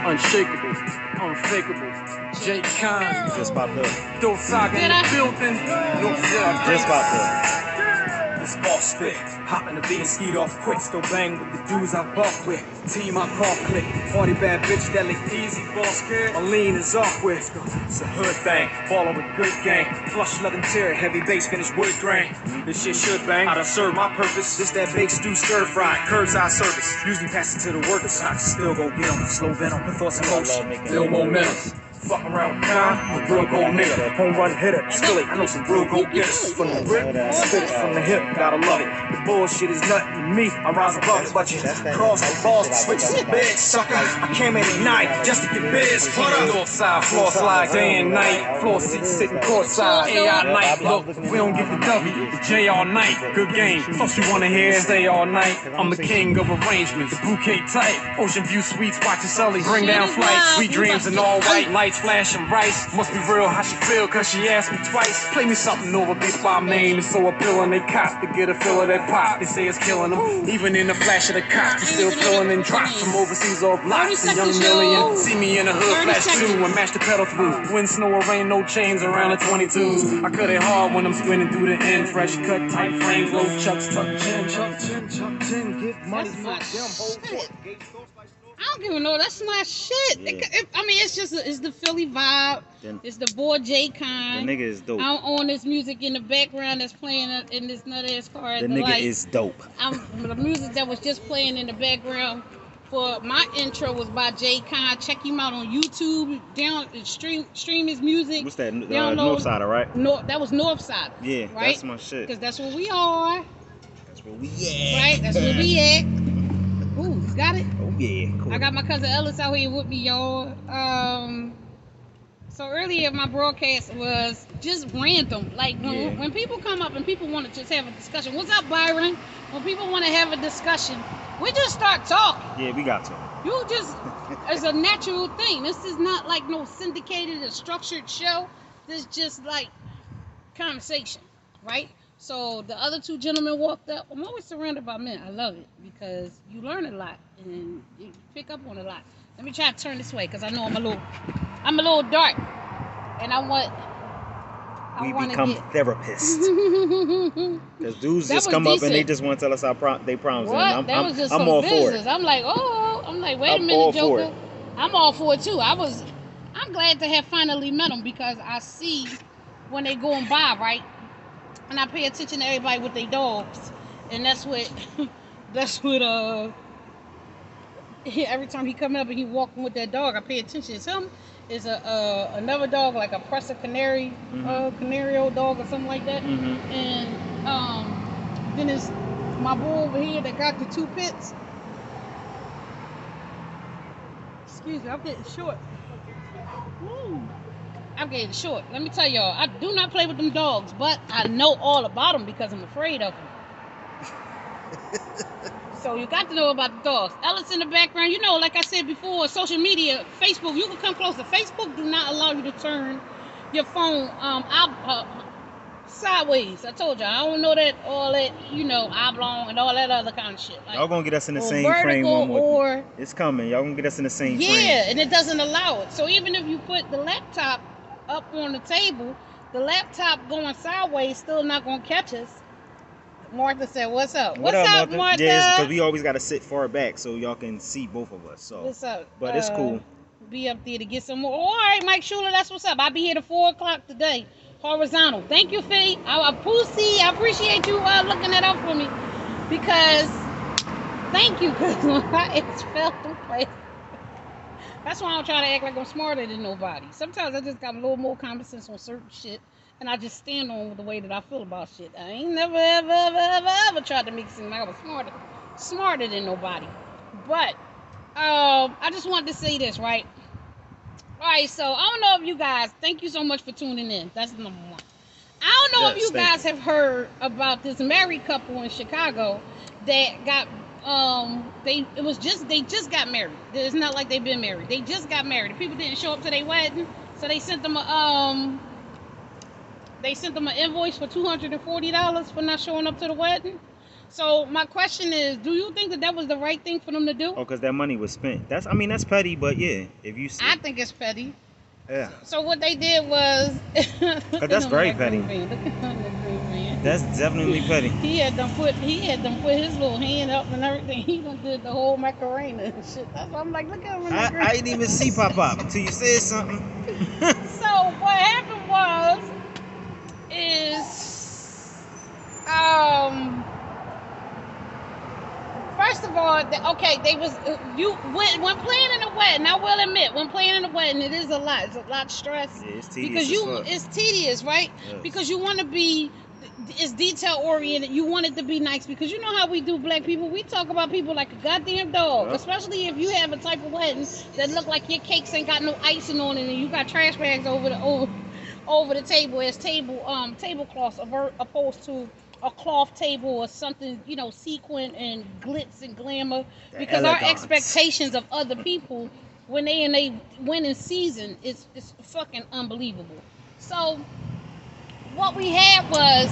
Unshakable, unfakeable. Jay Khan. Just popped up. Dope Saga in the building. Just popped up. This boss spit, hopping the beat and skied off quick. Still bang with the dudes I buck with. Team I call click. 40 bad bitch that lick easy, boss kid. My lean is off with. It's a hood thing, ballin' with good gang. Flush love interior, heavy bass, finished wood grain. This shit should bang. I done served my purpose. This that baked stew stir fry, curbside service. Usually pass it to the workers. I still gon' get 'em. Slow venom, with thoughts and motion. Build momentum. Fuck around with Con, I'm a real gold nigga. Home run hitter, Philly, I know some real go getters. From the rip, spit it from the hip, gotta love it. The bullshit is nothing to me, I rise above it. But you cross the balls, switch the bed, sucker. I came in at night just to get biz. Put up. Northside, floor slide, day and night. Floor seats sitting courtside, AI night. Look, we don't get the W, the J all night. Good game, plus you wanna hear stay all night. I'm the king of arrangements, bouquet type. Ocean view suites, watching Sully, bring down flights. Sweet dreams and all white lights. Flashing brights, must be real how she feel, cause she asked me twice. Play me something over, beats by Maine, it's so appealing. They cop to get a feel of that pop, they say it's killing them. Even in the flash of the cops, they still pulling in drops from overseas off blocks. A young million, see me in the hood, flash two, and mash the pedal through. Wind, snow, or rain, no chains around the 22s. I cut it hard when I'm spinning through the end, fresh cut, tight frames, low chucks, tuck chin, chuck chin, get money, fuck them, hold court. I don't even know. That's my shit. Yeah. I mean, it's just it's the Philly vibe. It's the boy Jay Khan. The nigga is dope. I'm on this music in the background that's playing in this nut ass car at The the nigga light. is dope. The music that was just playing in the background for my intro was by Jay Khan. Check him out on YouTube. Stream his music. What's that? Northside, right? No, that was Northside. Yeah, right? that's my shit. Because that's where we are. That's where we at. Right? That's where we at. Ooh, you got it? Oh yeah, cool. I got my cousin Ellis out here with me, y'all. So earlier my broadcast was just random. Like when people come up and people want to just have a discussion. What's up, Byron? When people want to have a discussion, we just start talking. Yeah, we got to. You just, it's a natural thing. This is not like no syndicated or structured show. This is just like conversation, right? So the other two gentlemen walked up. I'm always surrounded by men. I love it because you learn a lot and you pick up on a lot. Let me try to turn this way because I know I'm a little dark, and we become therapists. Because dudes just come up and they just want to tell us they problems. What? That was just I'm some all business. for it. I'm like, wait a minute, Joker. I'm all for it too. I'm glad to have finally met them because I see when they going by, right? And I pay attention to everybody with their dogs, and that's what every time he coming up and he walking with that dog, I pay attention. It's him. Is another dog like a Presa Canary, Canario dog or something like that, and then it's my boy over here that got the two pits. Excuse me, I'm getting short. I'm getting short. Let me tell y'all, I do not play with them dogs, but I know all about them because I'm afraid of them. So you got to know about the dogs. Ellis in the background, you know, like I said before, social media, Facebook, you can come closer. Facebook do not allow you to turn your phone sideways. I told y'all, I don't know that all that, you know, oblong and all that other kind of shit. Like, y'all gonna get us in the same frame one more. It's coming. Y'all gonna get us in the same frame. Yeah, and it doesn't allow it. So even if you put the laptop up on the table, the laptop going sideways still not gonna catch us. Martha said, "What's up? What's up, Martha?" Yeah, because we always gotta sit far back so y'all can see both of us. So what's up? But it's cool. Be up there to get some more. All right, Mike Schuler, that's what's up. I'll be here to 4:00 today. Horizontal. Thank you, Philly. I appreciate you looking that up for me because thank you. Because it's felt to play. That's why I don't try to act like I'm smarter than nobody. Sometimes I just got a little more common sense on certain shit, and I just stand on the way that I feel about shit. I ain't never, ever tried to make it seem like I was smarter than nobody. But I just wanted to say this, right? All right, so I don't know if you guys, thank you so much for tuning in. That's number one. I don't know if you guys have heard about this married couple in Chicago that got they just got married. It's not like they've been married. They just got married. The people didn't show up to their wedding, so they sent them an invoice for $240 for not showing up to the wedding. So my question is, do you think that that was the right thing for them to do? Oh, because that money was spent. That's, I mean, that's petty, but yeah, if you see, I think it's petty. yeah, So what they did was, but that's very petty. Look at the green man. That's definitely petty. He had them put his little hand up and everything. He done did the whole Macarena and shit. That's why I'm like, look at him. I didn't even see pop up until you said something. So what happened is first of all, okay, they was when planning a wedding. I will admit, when planning a wedding, it is a lot. It's a lot of stress. Yeah, it's tedious. It's tedious, right? Yes. Because you want to be, it's detail oriented. You want it to be nice because you know how we do, black people. We talk about people like a goddamn dog, Yep. especially if you have a type of wedding that look like your cakes ain't got no icing on it and you got trash bags over the table as tablecloths opposed to a cloth table or something, you know, sequin and glitz and glamour, because our expectations of other people when they in a winning season is fucking unbelievable. So what we had was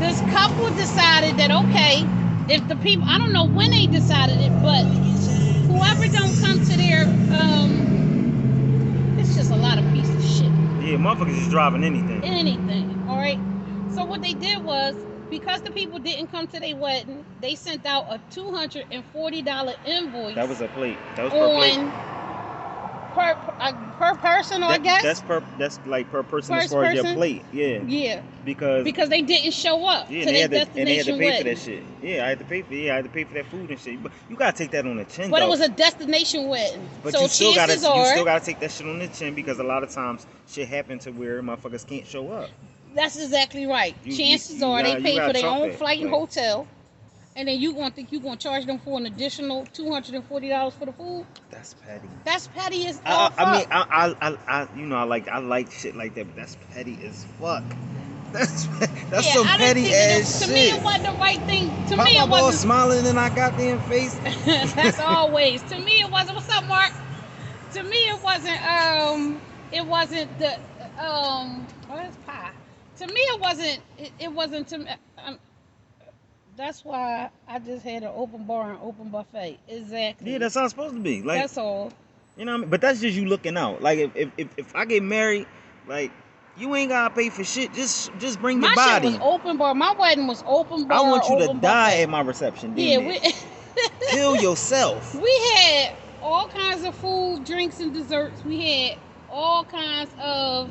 this couple decided that, okay, if the people, I don't know when they decided it, but whoever don't come to their it's just a lot of piece of shit. Yeah, motherfuckers just driving Anything, all right? So what they did was, because the people didn't come to their wedding, they sent out a $240 invoice. That was a plate. That was per plate. Per person, I guess. That's like per person First as far as your person? plate. Yeah. Yeah. Because they didn't show up yeah, to their destination and they had to pay wedding. for that shit. Yeah, I had to pay for that food and shit. But you gotta take that on the chin. But though. it was a destination wedding. But so you still chances gotta take that shit on the chin, because a lot of times shit happens to where motherfuckers can't show up. That's exactly right. Chances are they pay for their own flight and hotel, and then you gonna think you gonna charge them for an additional $240 for the food? That's petty. That's petty as all fuck. I mean, I you know, I like shit like that, but that's petty as fuck. That's Yeah, some I didn't petty think ass to shit. me, it wasn't the right thing. To My me, it boy wasn't. smiling in our goddamn face. That's always. To me, it wasn't. What's up, Mark? To me, it wasn't. It wasn't the. Where's pie? To me, it wasn't. It wasn't to me. That's why I just had an open bar and open buffet. Exactly. Yeah, that's how it's supposed to be. Like, that's all. you know what I mean? But that's just you looking out. Like, if I get married, like, you ain't gotta pay for shit. Just bring your body. My shit was open bar. My wedding was open bar. I want you to die buffet. at my reception. Yeah, Kill yourself. We had all kinds of food, drinks, and desserts. We had all kinds of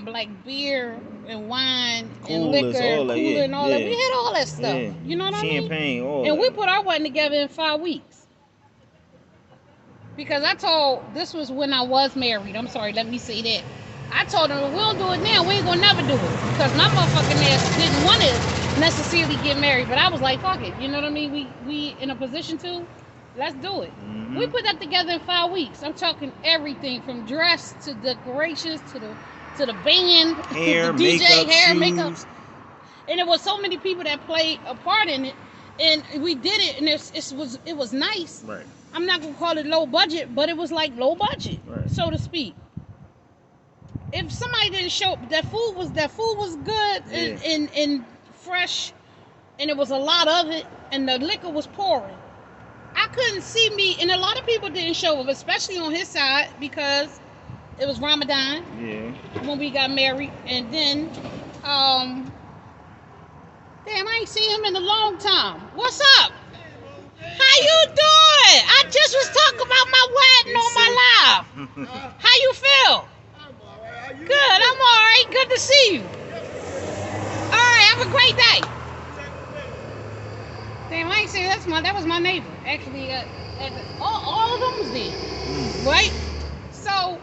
like beer and wine and liquor and cooler and all that. We had all that stuff. Yeah. You know what I mean? Champagne, all and that. we put our wedding together in 5 weeks. Because this was when I was married. I'm sorry, let me say that. I told them, we'll do it now. We ain't gonna never do it. Because my motherfucking ass didn't want to necessarily get married. But I was like, fuck it. You know what I mean? We in a position to, let's do it. Mm-hmm. We put that together in 5 weeks. I'm talking everything from dress to decorations to the band, hair, the DJ, makeup, hair, shoes. makeup. And there was so many people that played a part in it. And we did it, and it was nice. Right. I'm not gonna call it low budget, but it was like low budget, right, so to speak. If somebody didn't show up, that food was good, yeah, and fresh, and it was a lot of it, and the liquor was pouring. I couldn't see me, and a lot of people didn't show up, especially on his side, because it was Ramadan. Yeah. When we got married, and then, damn, I ain't seen him in a long time. What's up? How you doing? I just was talking about my wedding on my live. How you feel? Good, I'm all right. Good to see you. All right, have a great day. Damn, I ain't seen that was my neighbor. Actually, all of them was there, right? So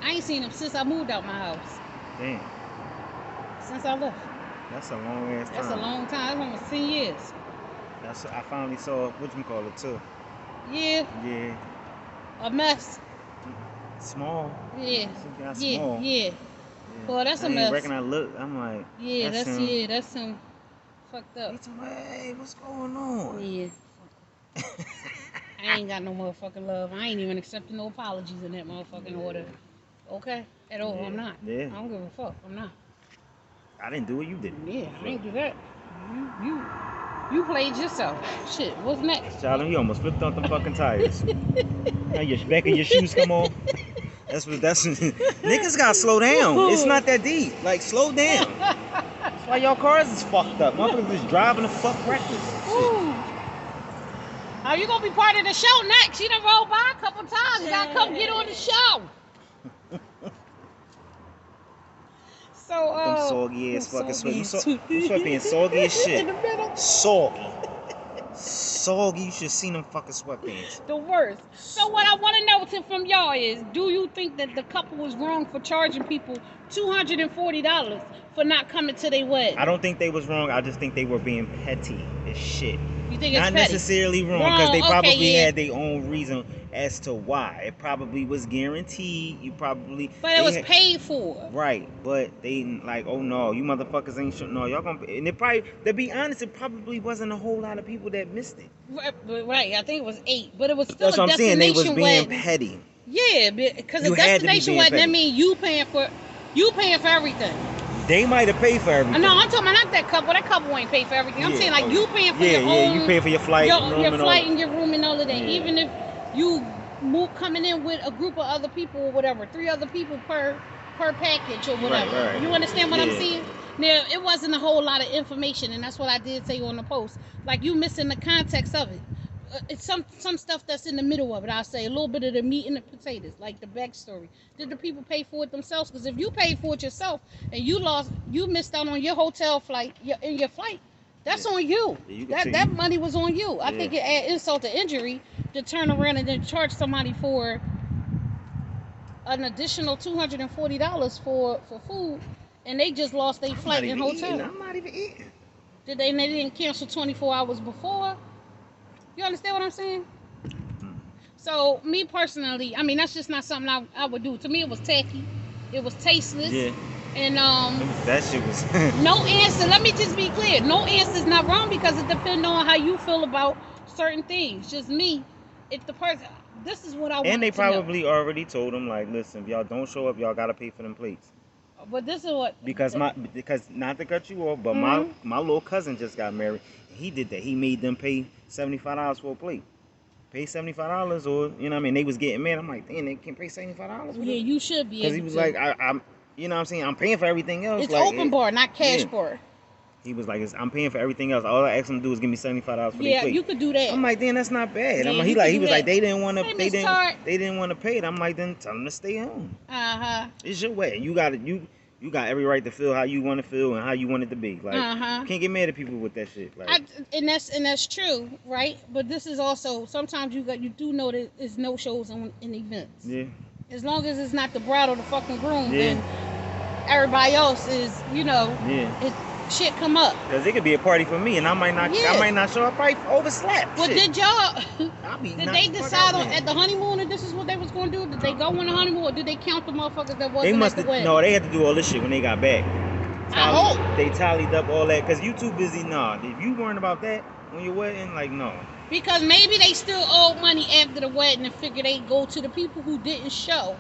I ain't seen him since I moved out my house. Damn. Since I left. That's a long ass time. That's a long time. That's almost 10 years. I finally saw whatchamacallit too. Yeah. Yeah. A mess. Small. Yeah. Yeah. Yeah. Small. Yeah. Well, that's I a didn't mess. reckon I looked. I'm like. Yeah, that's him. that's him. Fucked up. He told me, hey, what's going on? Yeah. I ain't got no motherfucking love. I ain't even accepting no apologies in that motherfucking order. Okay? At all. Yeah. I'm not. Yeah. I don't give a fuck. I'm not. I didn't do it. You did. Yeah, I ain't do that. You played yourself. Shit, what's next? Child, you almost flipped off them fucking tires. Now your back of your shoes come off. That's niggas gotta slow down. It's not that deep. Like, slow down. That's why y'all cars is fucked up. Motherfuckers just driving the fuck reckless. Ooh. Are you gonna be part of the show next? You done rolled by a couple times. You gotta come get on the show. So, Them soggy ass fucking sweat. You sweat being soggy as shit. In the middle. Soggy. Soggy. You should have seen them fucking sweatpants. The worst. So what I want to know from y'all is, do you think that the couple was wrong for charging people $240 for not coming to their wedding? I don't think they was wrong. I just think they were being petty as shit. You think it's not petty? Necessarily wrong, because they probably okay, had their own reason as to why. It probably was guaranteed. But it was paid for. Right, but they like, oh no, you motherfuckers ain't sure. No, y'all gonna pay. And it probably, to be honest, it probably wasn't a whole lot of people that missed it. Right, I think it was 8, but it was still That's what I'm saying. They was being wedding. petty. Yeah, because a destination wedding, that means you paying for everything. They might have paid for everything. No, I'm talking about not that couple. That couple ain't paid for everything. I'm saying like you paying for your own. Yeah, you pay for your flight, your flight and and your room and all of that. Yeah. Even if you coming in with a group of other people or whatever, 3 other people per package or whatever. Right. You understand what I'm saying? Now, it wasn't a whole lot of information, and that's what I did say on the post. Like, you missing the context of it. It's some stuff that's in the middle of it. I'll say a little bit of the meat and the potatoes, like the backstory. Did the people pay for it themselves? Because if you paid for it yourself and you missed out on your hotel flight, your flight, that's on you. That money was on you. I think it add insult to injury to turn around and then charge somebody for an additional $240 for food, and they just lost their flight and hotel. I'm not even eating. They didn't cancel 24 hours before? You understand what I'm saying? So, me personally, I mean, that's just not something I would do. To me, it was tacky. It was tasteless. Yeah. And, that shit was... no answer. Let me just be clear. No answer is not wrong because it depends on how you feel about certain things. Just me. If the person... This is what I want to know. And they probably already told them, like, listen, if y'all don't show up, y'all got to pay for them plates. But this is what... Because not to cut you off, but my little cousin just got married. He did that. He made them pay $75 for a plate. Pay $75, or you know what I mean. They was getting mad. I'm like, damn, they can pay $75. Yeah, you should be. Because he was like, I'm, you know what I'm saying. I'm paying for everything else. It's like, open bar, not cash bar. He was like, I'm paying for everything else. All I asked him to do is give me $75 for the plate. Yeah, you could do that. I'm like, damn, that's not bad. Yeah, he was like, they didn't want to. Hey, They didn't want to pay it. I'm like, then tell them to stay home. It's your way. You got every right to feel how you want to feel and how you want it to be. Like, you can't get mad at people with that shit. Like, and that's true, right? But this is also sometimes you do know that there's no shows in events. Yeah. As long as it's not the bride or the fucking groom, then everybody else is, shit come up. Because it could be a party for me, and I might not show up. I probably overslept. But shit. did they decide at the honeymoon that this is what they was going to do? Did they go on the honeymoon, or did they count the motherfuckers that wasn't at the wedding? No, they had to do all this shit when they got back. I hope. They tallied up all that, because you too busy. Nah, if you weren't about that when you're wedding, like, no. Because maybe they still owe money after the wedding and figure they go to the people who didn't show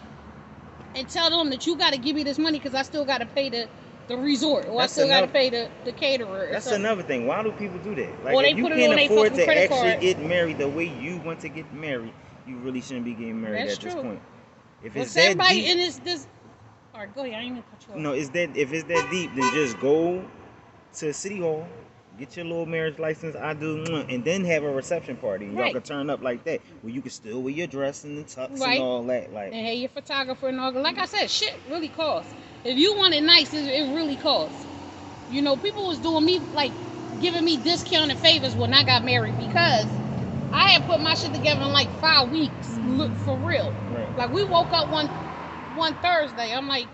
and tell them that you got to give me this money because I still got to pay the resort, or I still got to pay the caterer. That's another thing. Why do people do that? Like, or if you can't afford to actually get married the way you want to get married, you really shouldn't be getting married at this point. If it's that deep, in this. All right, go ahead. I ain't gonna cut you off. No, if it's that deep, then just go to City Hall, get your little marriage license, and then have a reception party. And y'all can turn up like that, where you can still wear your dress and the tux and all that. Like, and have your photographer and all that. Like I said, shit really costs. If you want it nice, it really costs. You know, people was doing me, like, giving me discounted favors when I got married because I had put my shit together in like 5 weeks. Look, for real. Right. Like, we woke up one Thursday. I'm like,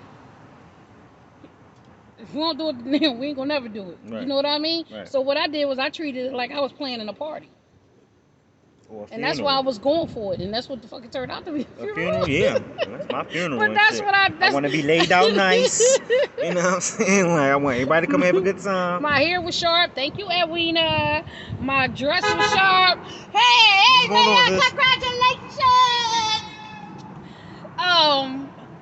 if we don't do it then, we ain't gonna never do it. Right. You know what I mean? Right. So what I did was I treated it like I was planning a party. And that's why I was going for it, and that's what the fuck it turned out to be. A funeral, yeah. That's my funeral. But that's what I want to be laid out nice. You know what I'm saying? Like, I want everybody to come have a good time. My hair was sharp. Thank you, Edwina. My dress was sharp. Hey, man, congratulations.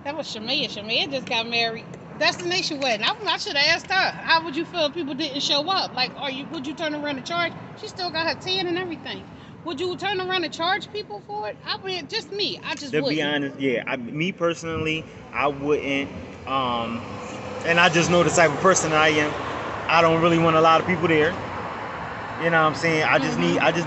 That was Shamea. Shamea just got married. Destination wedding. I should have asked her. How would you feel if people didn't show up? Like, would you turn around and charge? She still got her tan and everything. Would you turn around and charge people for it? I mean, just me. I just To wouldn't. be honest, yeah, me personally, I wouldn't. And I just know the type of person I am. I don't really want a lot of people there. You know what I'm saying? I just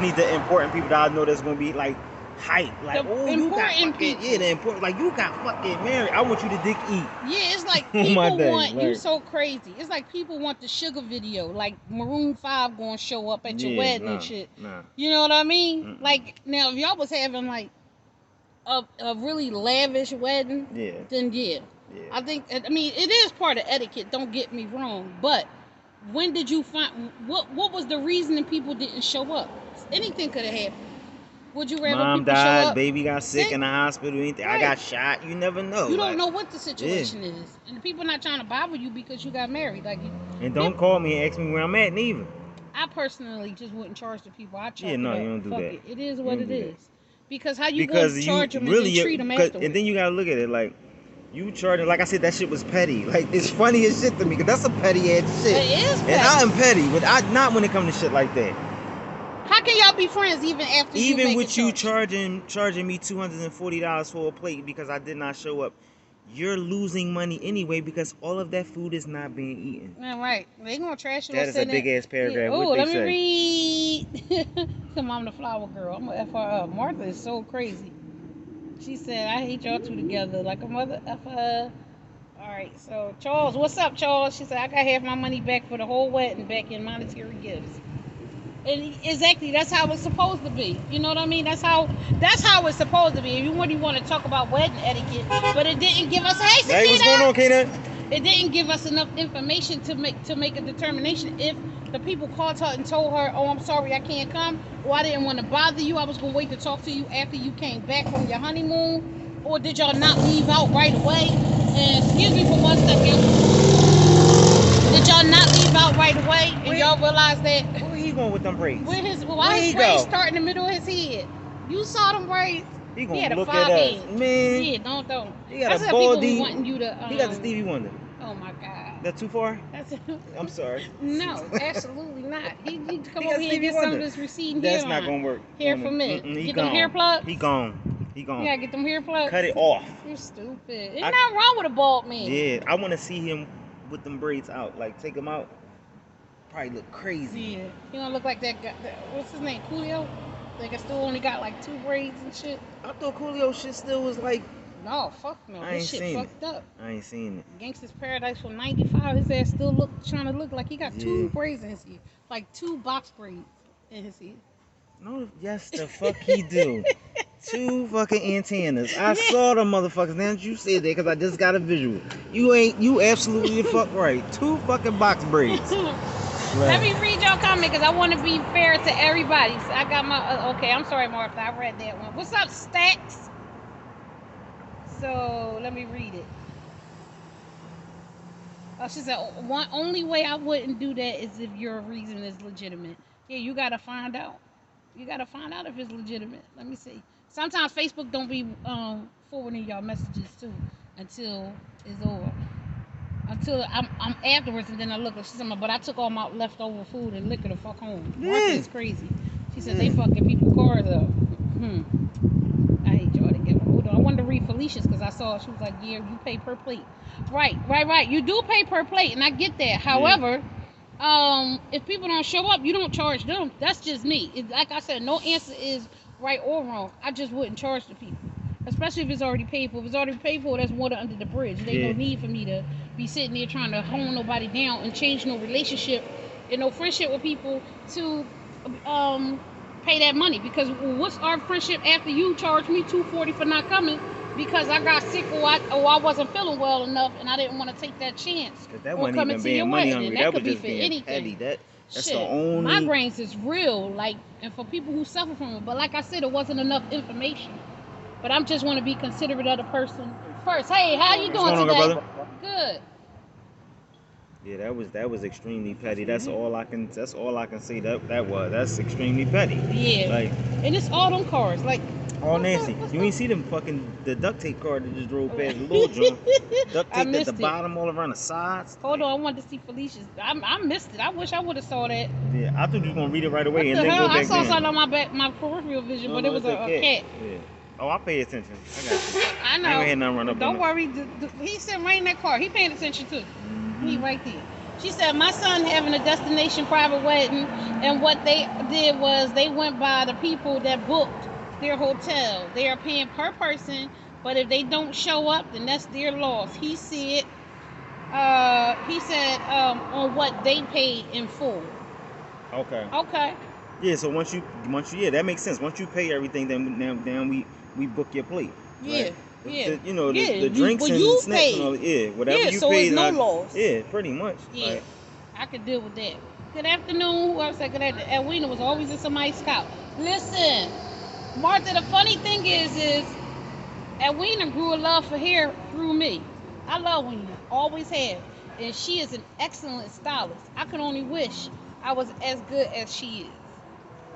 need the important people that I know that's gonna be like hype. Like, The oh, you got important fucking, people. yeah, the important, like you got fucking married. I want you to dick eat. Yeah, it's like On people my day, want you like- so crazy. It's like people want the sugar video, like Maroon 5 gonna show up at your wedding and shit. Nah. You know what I mean? Mm-mm. Like now, if y'all was having like a really lavish wedding, Yeah. then yeah. I think, I mean, it is part of etiquette. Don't get me wrong, but when did you find what was the reason that people didn't show up? Anything could have happened. Would you rather Mom people show died, up? baby got sick Sick? in the hospital, anything. I Right. got shot. You never know. You don't like- know what the situation is, and the people not trying to bother you because you got married. Like, And don't call me and ask me where I'm at neither. I personally just wouldn't charge the people. I charge. Yeah, no, it up. you don't do Fuck that. It. It is You what don't it do that. is. Because how you Because going to you charge them really, and then treat them 'cause- afterwards? and then you gotta look at it like you charging. Like I said, that shit was petty. Like it's funny as shit to me, cause that's a petty ass shit. It is petty. And I'm petty, but not when it comes to shit like that. How can y'all be friends even after you Even make with a you charge? charging me $240 for a plate because I did not show up, you're losing money anyway because all of that food is not being eaten. Man, right. They gonna trash you. That is a big ass paragraph. Oh, What they let say? me read. Come on, the flower girl. I'm gonna F her up. Martha is so crazy. She said, I hate y'all two together like a mother F her. Alright, so Charles, what's up, Charles? She said, I got half my money back for the whole wedding back in monetary gifts. And exactly, that's how it's supposed to be. You know what I mean? That's how it's supposed to be. If you really want to talk about wedding etiquette, but it didn't give us. Hey, Hey, what's going on, Keenan? It didn't give us enough information to make a determination. If the people called her and told her, "Oh, I'm sorry, I can't come," or "I didn't want to bother you. I was gonna wait to talk to you after you came back from your honeymoon," or did y'all not leave out right away? And excuse me for 1 second. Did y'all not leave out right away and y'all realized that? Where he going with them braids? Why Where his he braids go? start in the middle of his head? You saw them braids? He He gonna had a look 5 at us, head. man. Yeah, don't. He got That's a how people baldy. be wanting you to. He got the Stevie Wonder. Oh my God. That too far? That's I'm sorry. no, absolutely not. He needs to come He got over here and Stevie get some of Wonder. this receding That's hair not on. gonna work. Hair on for him. men. Mm-mm, he Get them gone. hair plugs? He gone. He gone. You gotta get them hair plugs. Cut it off. You're stupid. Ain't I- nothing wrong with a bald man. Yeah, I want to see him with them braids out. Like take them out. Probably look crazy. Yeah. He don't look like that guy. What's his name? Coolio? Like I still only got like 2 braids and shit. I thought Coolio shit still was like. No, fuck no. I This ain't shit seen fucked up. I ain't seen it. Gangsta's Paradise from '95. His ass still trying to look like he got 2 Yeah. braids in his head, like 2 box braids in his head. No, yes, the fuck he do. 2 fucking antennas. I saw the motherfuckers. Now that you said that, because I just got a visual. You absolutely the fuck right. 2 fucking box braids. Let me read your comment because I want to be fair to everybody. So I got my okay. I'm sorry, Martha. I read that one. What's up, Stacks? So let me read it. She said, only way I wouldn't do that is if your reason is legitimate. Yeah, you gotta find out. You gotta find out if it's legitimate. Let me see. Sometimes Facebook don't be forwarding y'all messages too until it's over. Until I'm afterwards, and then I look. She said, but I took all my leftover food and liquor to fuck home. Yeah. Martha is crazy. She said they fucking people cars up. I hate y'all together. Hold on. I wanted to read Felicia's because I saw she was like, yeah, you pay per plate. Right. You do pay per plate, and I get that. However, if people don't show up, you don't charge them. That's just me. Like I said, no answer is right or wrong. I just wouldn't charge the people, especially if it's already paid for. If it's already paid for, that's water under the bridge. There ain't no need for me to be sitting there trying to hone nobody down and change no relationship and no friendship with people to pay that money. Because what's our friendship after you charge me $240 for not coming because I got sick or I wasn't feeling well enough and I didn't want to take that chance. Because that on wasn't coming even to your being money wedding. hungry. That That could was be just for being anything. petty. That's Shit, the only. migraines is real, like, and for people who suffer from it. But like I said, it wasn't enough information. But I'm just want to be considerate of the person first. Hey, how you doing What's going on, today? brother? Good. Yeah, that was extremely petty. That's all I can say. That's extremely petty. Yeah. Like, And it's all them cars. Like, All nasty. You ain't see them the duct tape car that just drove past the little joint. Duct I tape at missed the it. bottom, all around the sides. Hold on, I wanted to see Felicia's. I missed it. I wish I would have saw that. Yeah, I thought you was gonna read it right What away and the then hell? go I back saw down. something on my peripheral vision, but it was a cat. Yeah. Oh, I pay attention. I got you. I know. I ain't had nothing run up Don't on worry. He sitting right in that car. He paying attention too. Mm-hmm. He right there. She said, my son having a destination private wedding, and what they did was they went by the people that booked their hotel. They are paying per person, but if they don't show up, then that's their loss. He said, on what they paid in full. Okay. Okay. Yeah, so once you yeah, that makes sense. Once you pay everything, then we book your plate. Yeah. Right? Yeah. The drinks and you snacks paid. and all, yeah, whatever Yeah, you so paid. it's no loss. Yeah, pretty much. Yeah. Like, I could deal with that. Good afternoon. Who else said good afternoon? Edwina was always in somebody's scout. Listen, Martha, the funny thing is Edwina grew a love for hair through me. I love Weena. Always have. And she is an excellent stylist. I could only wish I was as good as she is.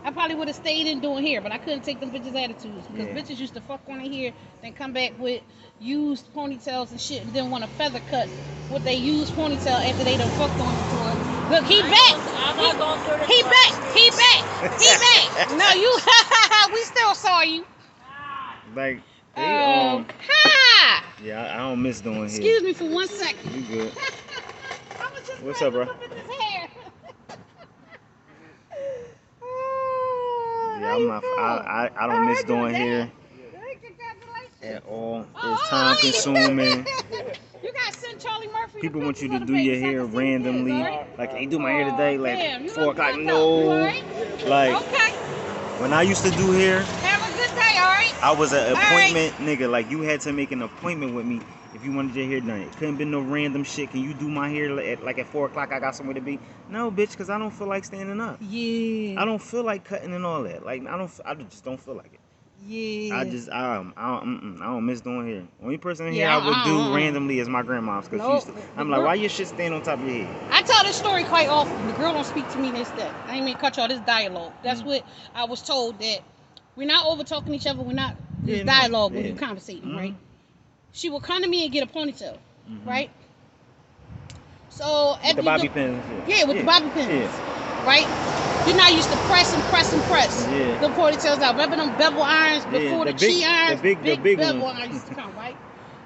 I probably would have stayed in doing hair, but I couldn't take them bitches' attitudes. Because bitches used to fuck on their hair, then come back with used ponytails and shit, and then want a feather cut with they used ponytail after they done fucked on it for it. Look, he back. He back. No, you. We still saw you. like they, Hi. yeah, I don't miss doing hair. Excuse me for 1 second. You good? I was just What's trying up, bro? to look at this hair. Yeah, I'm not. I don't miss doing hair at all. It's time consuming. You gotta send Charlie Murphy. People want you to to do your hair randomly. Like, hey, do my hair today. Like 4 o'clock. No. Like Okay. when I used to do hair, Have a good day, alright? I was an appointment nigga. Like you had to make an appointment with me if you wanted your hair done. It couldn't be no random shit. Can you do my hair at 4 o'clock? I got somewhere to be. No, bitch, because I don't feel like standing up. Yeah. I don't feel like cutting and all that. Like I just don't feel like it. Yeah. I don't miss doing hair. Only person here I would do randomly is my grandma's, because I'm like, why your shit stand on top of your head? I tell this story quite often. The girl don't speak to me this day. I ain't mean to cut y'all this dialogue. That's what I was told, that we're not over talking each other. We're not dialogue when you conversating, right? She will come to me and get a ponytail, right? So With the bobby pins. Yeah, with the bobby pins, right? You know, I used to press the ponytails out. Remember them bevel irons before the chi irons? The big bevel irons used to come, right?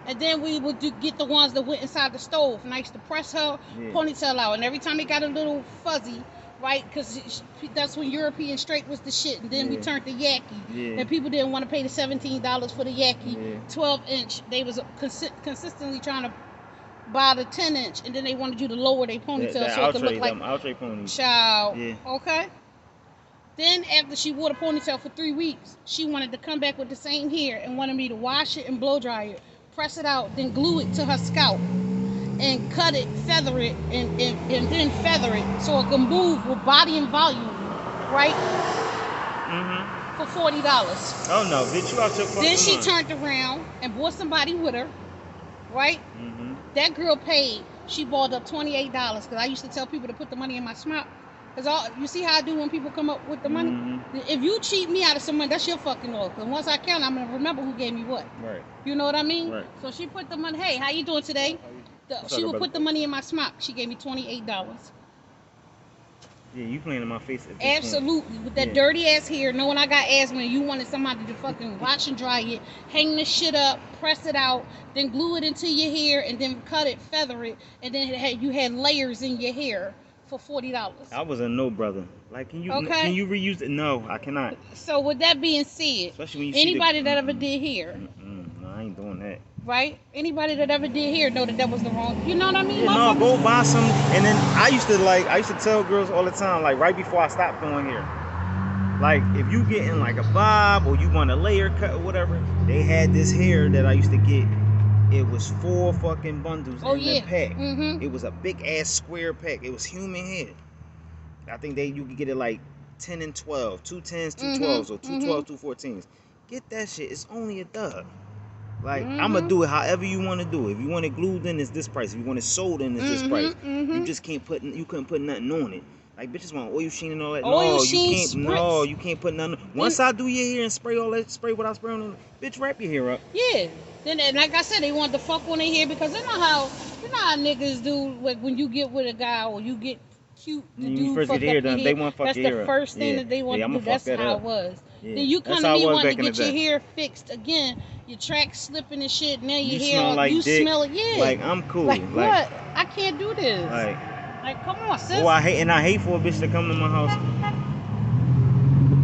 And then we would get the ones that went inside the stove. And I used to press her ponytail out. And every time it got a little fuzzy, right? Because that's when European straight was the shit. And then we turned to Yaki. And people didn't want to pay the $17 for the Yaki 12-inch. They was consistently trying to buy the 10-inch, and then they wanted you to lower their ponytail so it could look like outre ponies. Child. Yeah. Okay. Then after she wore the ponytail for 3 weeks, she wanted to come back with the same hair and wanted me to wash it and blow dry it, press it out, then glue it to her scalp, and cut it, feather it, and then feather it so it can move with body and volume, right? For $40. Oh no, bitch, you out your fucking Then she mind. turned around and brought somebody with her, right? That girl paid. She balled up $28 because I used to tell people to put the money in my smart. Because you see how I do when people come up with the money? If you cheat me out of some money, that's your fucking loss. Because once I count, I'm going to remember who gave me what. Right. You know what I mean? Right. So she put the money, hey, how you doing today? She would put the money in my smock. She gave me $28. Yeah, you playing in my face at this Absolutely. point. With that dirty ass hair, knowing I got asthma and you wanted somebody to fucking wash and dry it, hang the shit up, press it out, then glue it into your hair, and then cut it, feather it, and then you had layers in your hair for $40. I was a no brother. Like, can you reuse it? No, I cannot. So with that being said, Especially when you anybody see that ever did hair, no, I ain't doing that. right? Anybody that ever did hair know that was the wrong. You know what I mean? Yeah, no, go buy some. And then I used to tell girls all the time, like right before I stopped doing hair, like if you getting like a bob or you want a layer cut or whatever, they had this hair that I used to get. It was 4 fucking bundles in the pack. It was a big ass square pack. It was human hair. I think you could get it like 10 and 12, 2 10s, 2 12s, or 2 12s, 2 14s. Get that shit. It's only a dub. Like, I'm gonna do it however you want to do it. If you want it glued in, it's this price. If you want it sold in, it's this price. You just couldn't put nothing on it. Like bitches want oil sheen and all that. Oil no, sheen you can't. No, spritz. you can't put nothing. Once I do your hair and spray all that, spray what I spray on them, bitch, wrap your hair up. Yeah. Then, like I said, they want to fuck on their hair because you know how niggas do when you get with a guy or you get cute. The You dude first fuck get your up hair your done, they want to fuck That's your hair the up. first thing Yeah. that they want Yeah, to I'ma do. That's fuck that how up. it was. Yeah. Then you That's come to how it me was wanting to back in get the your day. hair fixed again. Your track slipping and shit. Now your You hair, smell like you dick. smell it. Yeah. Like I'm cool. Like what? I can't do this. Like come on, sis. Oh, I hate for a bitch to come to my house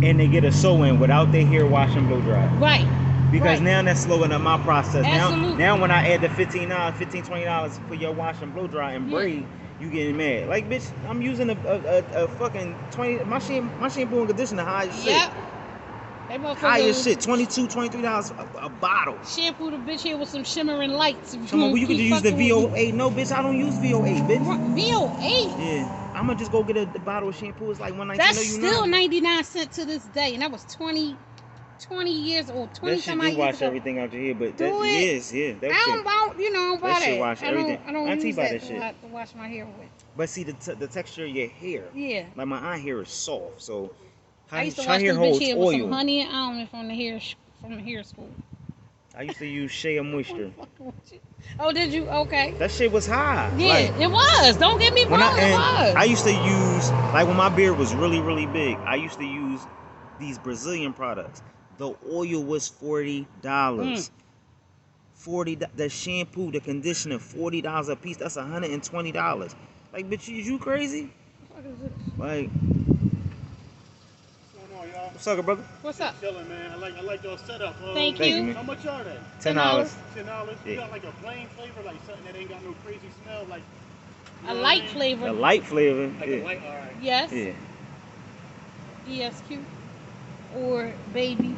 and they get a sew-in without their hair wash and blow dry. Right. Because right. now that's slowing up my process. Absolutely. Now when I add the $20 for your wash and blow dry and braid, you getting mad. Like bitch, I'm using a fucking 20. My shampoo and conditioner high as shit. Yep. High as shit. $22, $23 a bottle. Shampoo the bitch here with some shimmering lights. Come on, well, you could use the VO8. No, bitch, I don't use VO8, bitch. VO8? Yeah. I'm gonna just go get a bottle of shampoo. It's like $119. That's still 99 cents to this day, and that was 20 years old. 20 that shit do wash everything out your hair, but that is, yeah. That I don't, you know, I don't buy that. Shit wash everything. I don't Auntie use buy that that shit. to wash my hair with. But see the texture of your hair. Yeah. Like my aunt hair is soft, so I used to wash this bitch hair with some honey and almond from the hair school. I used to use Shea Moisture. Oh, did you? Okay. That shit was high. Yeah, like, it was. Don't get me wrong, it was. I used to use, like when my beard was really, really big, I used to use these Brazilian products. The oil was $40. The shampoo, the conditioner, $40 a piece. That's $120. Like, bitch, you crazy? What is it? Like, what's up, brother? What's up? Chilling, man. I like your setup. Thank you, you. man. How much are they? $10. $10. Yeah. You got like a plain flavor, like something that ain't got no crazy smell, like A light flavor. A light flavor. Like Yeah. a light, all right. Yes. Yeah. ESQ or baby.